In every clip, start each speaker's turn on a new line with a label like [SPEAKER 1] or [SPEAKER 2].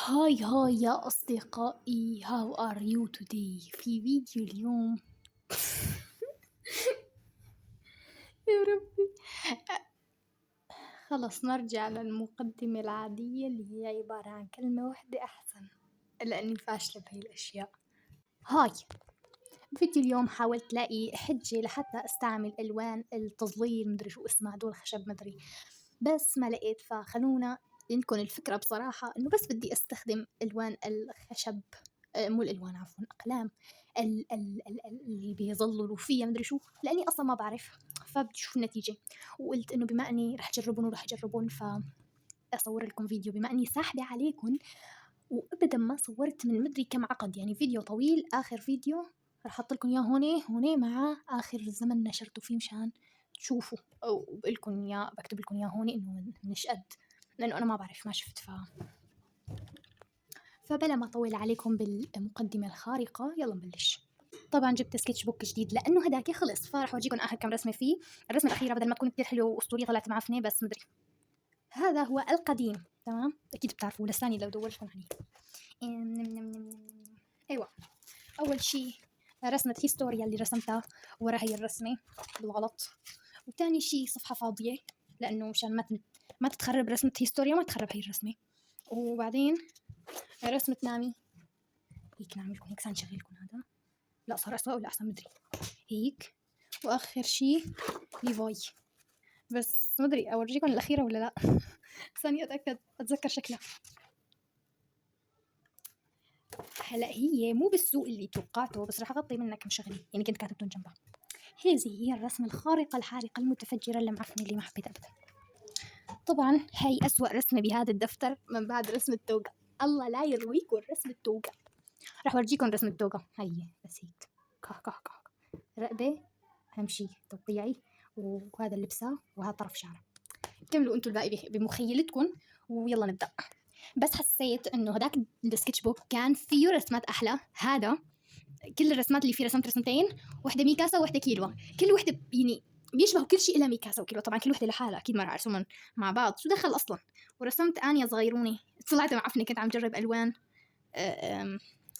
[SPEAKER 1] هاي يا أصدقائي، how are you today؟ في فيديو اليوم يا ربي. خلص نرجع للمقدمة العادية اللي هي عبارة عن كلمة واحدة أحسن، لأني فاشلة بهي الأشياء. هاي فيديو اليوم حاولت لاقي حجة لحتى استعمل ألوان التظليل، مدري شو اسمها، هدول خشب مدري، بس ما لقيت. فخلونا لكم الفكرة بصراحة إنه بس بدي أستخدم ألوان الخشب، مو الألوان، عفوا أقلام اللي بيظللوا فيها مدري شو، لأني أصلا ما بعرف، فبدي أشوف النتيجة. وقلت إنه بما إني رح أجربهم فأصور لكم فيديو بما إني ساحبة عليكم، وأبدا ما صورت من مدري كم عقد، يعني فيديو طويل. آخر فيديو رح أحط لكم إياه هون مع آخر زمن نشرته فيه مشان تشوفوا، أو بقلكم إياه، بكتب لكم إياه هون إنه مش قد، لأنه أنا ما بعرف، ما شفت. فبلا ما أطول عليكم بالمقدمة الخارقة، يلا نبلش. طبعا جبت سكتش بوك جديد لأنه هداك خلص، فراح أورجيكم آخر كم رسمة فيه. الرسمة الأخيرة بدل ما تكون كتير حلوة وأسطورية طلعت معفنة، بس مدري. هذا هو القديم، تمام، أكيد بتعرفوه، لساني لو دورتكم عليه. أيوة، أول شي رسمة هيستوريا اللي رسمتها ورا هي الرسمة بالغلط، وتاني شي صفحة فاضية لأنه مشان ما تتخرب رسمة هيستوريا، ما تخرب هي الرسمة. وبعدين رسمة نامي، هيك نعمل لكم هيك، سنشغل لكم هذا، لا صار أسوأ ولا أحسن مدري، هيك. وآخر شي ليفاي، بس مدري أورجيكم الأخيرة ولا لا. ثانية أتذكر شكلها. هلا هي مو بالسوء اللي توقعته، بس راح أغطي منها كم شغلة، يعني كنت كاتبتهم جنبها. هذه هي الرسمة الخارقة الحارقة المتفجرة المعفنة اللي ما حبيت أبدا. طبعا هاي أسوأ رسمة بهذا الدفتر من بعد رسمة توقع، الله لا يرويكم رسمة توقع. راح أورجيكم رسمة توقع، هي بس هيك كه رقبة أهم شي تقطيعي، وهذا اللبسة، وهذا طرف شعره. كملوا انتوا الباقي بمخيلتكم ويلا نبدأ. بس حسيت انه هداك السكتش بوك كان فيه رسمات احلى. هذا كل الرسمات اللي فيه رسمت رسمتين، واحدة ميكاسا وواحدة كيلوا، كل واحدة يعني بيشبهوا كل شيء إلا ميكاسا وكيلوا، طبعا كل واحدة لحالها، أكيد ما راح أرسمهم مع بعض، شو دخل أصلا. ورسمت آنيا صغيروني، طلعت معفنة، كنت عم جرب ألوان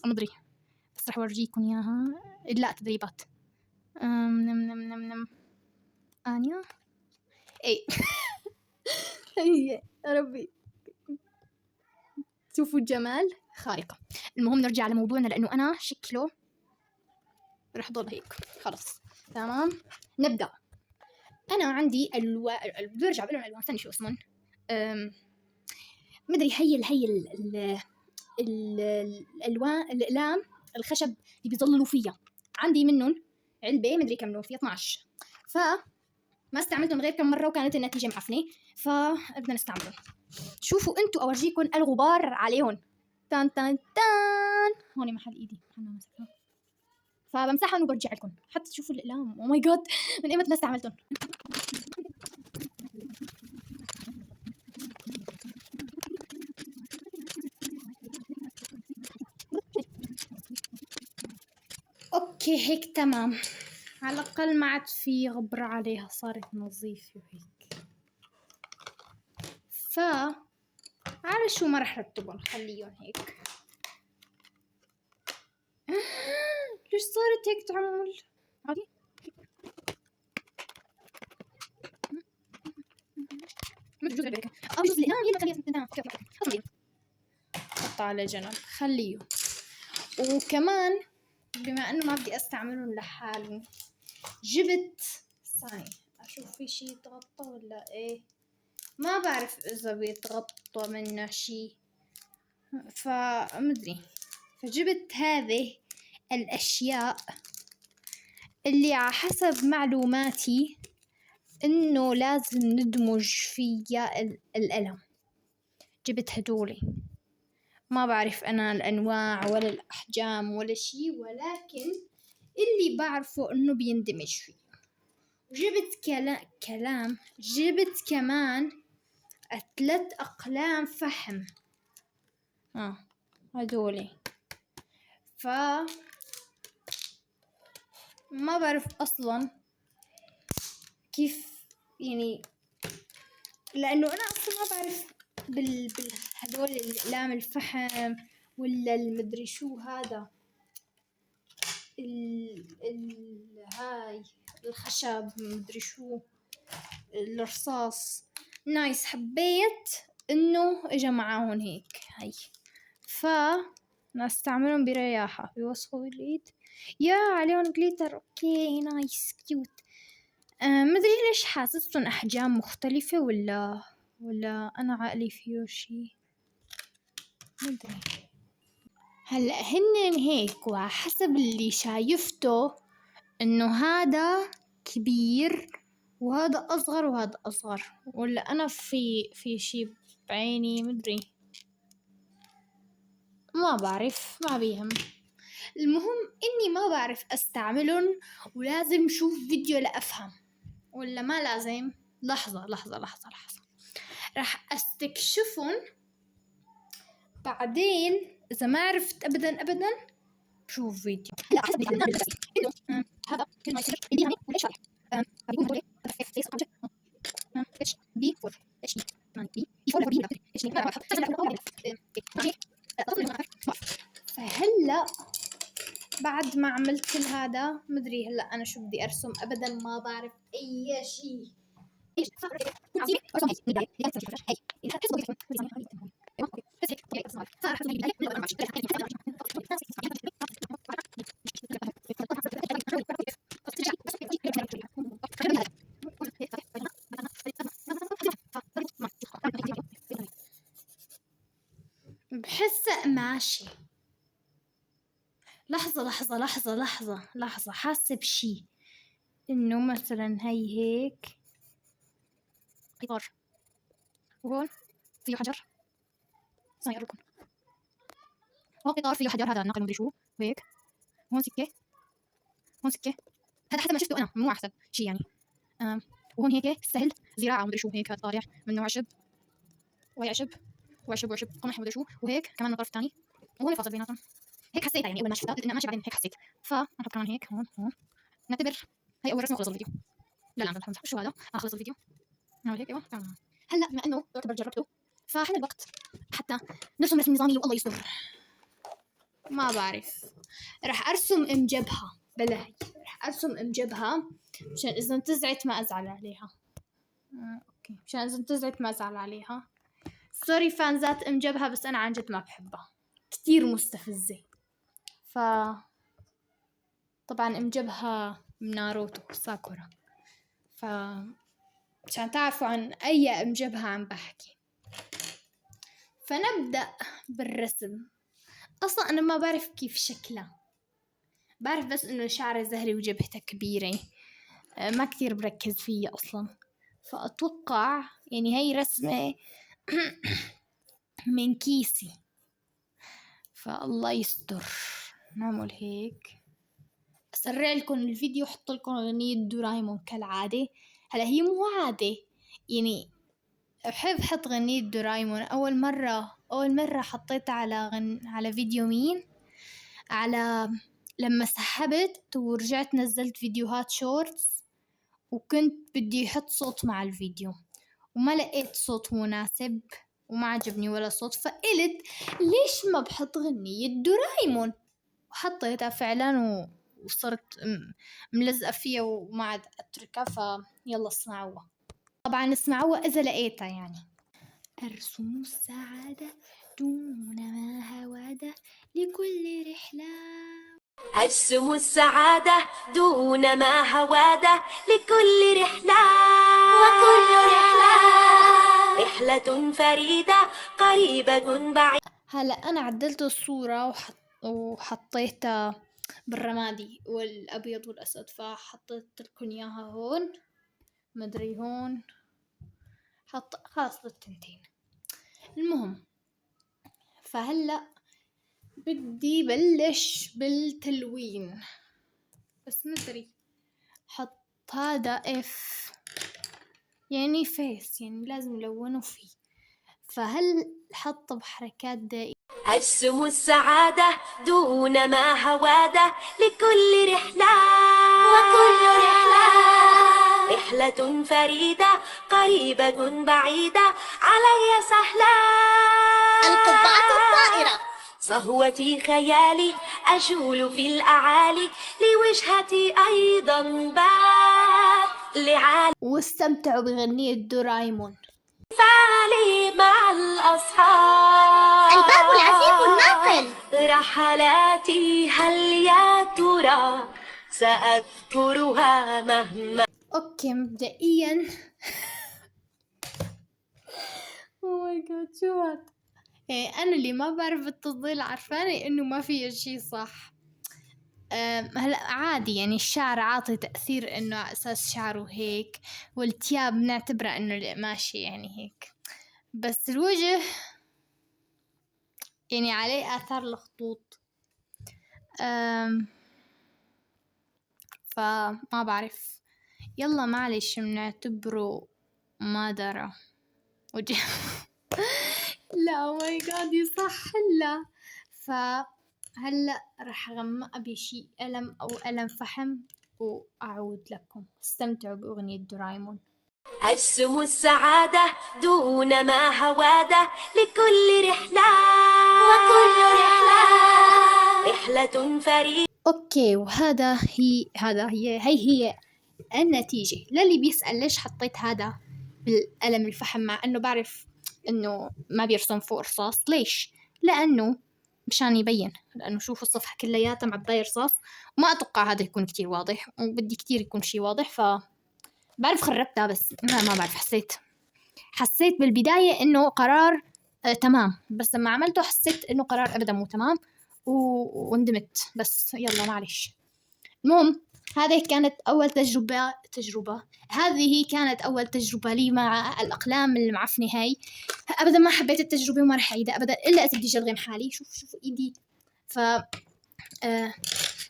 [SPEAKER 1] مدري، بس رح أورجيكم إياها. لا تدريبات آنيا اي. هي يا ربي، شوفوا الجمال، خارقة. المهم نرجع لموضوعنا، لأنه أنا شكله رح ضل هيك. خلص تمام، نبدأ. أنا عندي بدي أرجع بقول الألوان، استني شو اسمهم، مدري، هي الألوان، الأقلام الخشب اللي بيظللوا فيها، عندي منهم علبة مدري كم لون، فيها 12، ما استعملتهم غير كم مرة وكانت النتيجة معفنة، فبدنا نستعملهم. شوفوا انتوا، أورجيكم الغبار عليهم. تان تان تان، هون محل ايدي، محل ماسكها، فبمسحهم وبرجع لكم حتى تشوفوا الاقلام. او ماي جاد، من ايمتى ما استعملتهم. اوكي هيك تمام، على الاقل ما عاد في غبرة عليها، صارت نظيفة وهيك. على شو ما رح رتبهم، خليهم هيك. ليش صارت هيك تعمل عادي؟ جزء البركة او جزء الاقلام هي اللي خليها تمام. حط على جنب، خليه. وكمان بما انه ما بدي استعملهم لحالي، جبت ثانية اشوف في شي يتغطى ولا ايه، ما بعرف اذا بيتغطى منه شي، فمدري. فجبت هذه الاشياء اللي على حسب معلوماتي انه لازم ندمج فيها القلم. جبت هدولي، ما بعرف أنا الأنواع ولا الأحجام ولا شي، ولكن اللي بعرفه إنه بيندمج فيه. جبت جبت كمان 3 أقلام فحم، هدولي. ما بعرف أصلا كيف، يعني لأنه أنا أصلا ما بعرف هذول الأقلام الفحم ولا المدري شو هذا هاي الخشب مدري شو الرصاص نايس. حبيت انه اجا معاهم هيك هاي، نستعملهم برياحة بيوسخوا اليد يا عليهم جليتر. اوكي نايس كيوت. مدري ليش حاسستهم احجام مختلفة ولا انا عقلي فيه شي مدري. هلا هن هيك وحسب اللي شايفته انه هذا كبير وهذا اصغر وهذا اصغر، ولا انا في شي بعيني مدري، ما بعرف ما بيهم. المهم اني ما بعرف استعملهم ولازم شوف فيديو لافهم، ولا ما لازم. لحظة راح استكشفهم بعدين. اذا ما عرفت ابدا بشوف فيديو. لا حسب انه هذا كل ما يصير بدي يعني ولا شرح بيكون هو فيس اتش بي 4 اتش دي كمان بي 4 ولا بي اتش دي. فهلا بعد ما عملت كل هذا مدري هلا انا شو بدي ارسم ابدا ما بعرف اي شيء. بحسه ماشي. لحظة حاسة بشي، انه مثلا هي هيك قطار وهون فيه حجر. ثانية أوريكم. هون قطار فيه حجر، هذا نقل مدري شو وهيك. هون سكة هذا حسب ما شفته أنا مو أحسن شي يعني. وهون هيك سهل زراعة مدري شو هيك، هذا طالع منه عشب وهي عشب قمح مدري شو، وهيك كمان من الطرف الثاني وهون فاصل بيناتهم. هيك حسيتها يعني أول ما شفتها، لأنه ماشي بعدين هيك حسيت. فنحط كمان هيك هون نعتبر هي أول رسمة وخلص الفيديو. لا شو هذا؟ خلص الفيديو. نعمل هيك. أيوه تمام. هلا بما إنه يعتبر جربته فحان الوقت حتى نرسم رسم نظامي والله يستر. ما بعرف راح ارسم ام جبهة. بلا هي راح ارسم ام جبهة عشان اذا انتزعت ما ازعل عليها. اوكي عشان اذا انتزعت ما ازعل عليها. سوري فانزات ام جبهة بس انا عن جد ما بحبها كتير مستفزة. طبعا ام جبهة من ناروتو ساكورا. عشان تعرفوا عن اي ام جبهة عم بحكي. فنبدأ بالرسم. اصلا انا ما بعرف كيف شكلها، بعرف بس انه شعرها زهري وجبهتها كبيرة. ما كتير بركز فيها اصلا. فاتوقع يعني هي رسمة من كيسي، فالله يستر. نعمل هيك. اسرع لكم الفيديو، احط لكم اغنية دورايمون كالعادة. هلا هي مو عادة يعني، بحب احط اغنية دورايمون. اول مرة حطيتها على فيديو مين، على لما سحبت ورجعت نزلت فيديوهات شورتس، وكنت بدي احط صوت مع الفيديو وما لقيت صوت مناسب وما عجبني ولا صوت، فقلت ليش ما بحط غنية دورايمون، وحطيتها فعلا وصرت ملزقة فيها وما عاد اتركها. فيلا اسمعوها. طبعا اسمعوها اذا لقيتها يعني. ارسم السعادة دون ما هوادة لكل رحلة.
[SPEAKER 2] أرسم السعادة دون ما هوادة لكل رحلة، وكل رحلة فريدة قريبة بعيدة.
[SPEAKER 1] هلا أنا عدلت الصورة وحطيتها بالرمادي والأبيض والأسود، فحطيت لكم إياها هون مدري هون. خلاص بالتنتين. المهم فهلأ بدي بلش بالتلوين، بس مدري حط هذا اف يعني فيس، يعني لازم نلونه فيه. فهل حط بحركات دائرة.
[SPEAKER 2] أرسم السعادة دون ما هوادة لكل رحلة، وكل رحلة فريدة قريبة بعيدة علي سهلة. القبعة الطائرة. صهوتي خيالي أجول في الأعالي، لوجهتي أيضا باب لعالم
[SPEAKER 1] واستمتعوا بغنية دورايمون.
[SPEAKER 2] فعلي مع الأصحاب. الباب العزيز الناقل. رحلاتي هل يا ترى سأذكرها مهما.
[SPEAKER 1] اوكي مبدئيا او ماي جاد شو هاد؟ انا اللي ما بعرف التفضيل عارفاني انه ما في شي صح. هلا عادي يعني الشعر عاطي تأثير انه على اساس شعره هيك، والتياب نعتبره انه ماشي يعني هيك، بس الوجه يعني عليه آثار الخطوط. فما بعرف، يلا معلش بنعتبره ما درى وجه. لا ماي جاد يصح. هلا فهلا رح أغمق بشي قلم أو قلم فحم وأعود لكم. استمتعوا بأغنية دورايمون.
[SPEAKER 2] أرسم السعادة دون ما هوادة لكل رحلة، وكل رحلة فريدة.
[SPEAKER 1] اوكي وهذا هي النتيجة. للي بيسأل ليش حطيت هذا بالقلم الفحم مع انه بعرف انه ما بيرسم فوق رصاص، ليش؟ لانه مشان يبين، لانه شوفوا الصفحة كلياتها معباية رصاص وما اتوقع هذا يكون كتير واضح، وبدي كتير يكون شي واضح. بعرف خربتها بس ما بعرف، حسيت بالبداية انه قرار تمام، بس لما عملته حسيت انه قرار ابدا مو تمام وندمت. بس يلا معلش. المهم هذه كانت أول هذه كانت أول تجربة لي مع الأقلام المعفنة هاي. أبدا ما حبيت التجربة وما رح أعيدها أبدا إلا إذا بدي أشغل حالي. شوف إيدي. ف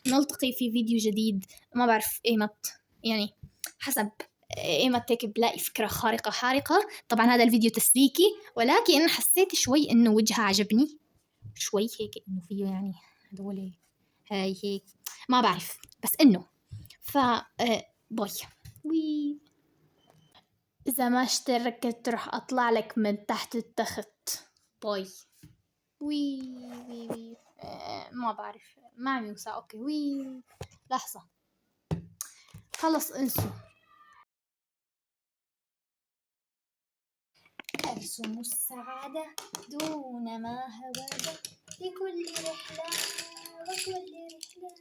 [SPEAKER 1] نلتقي في فيديو جديد. ما بعرف إيمت، يعني حسب إيمت هيك بلاقي فكرة خارقة حارقة. طبعا هذا الفيديو تسليكي، ولكن حسيت شوي إنه وجهها عجبني شوي هيك، إنه فيه يعني هذول هاي هيك ما بعرف، بس إنه باي. وي إذا ما اشتركت رح أطلع لك من تحت التخت. باي. وي ما بعرف ما يوسع. أوكي وي لحظة خلص انسوا. أرسم السعادة دون ما هوادة لكل رحلة وكل رحلة.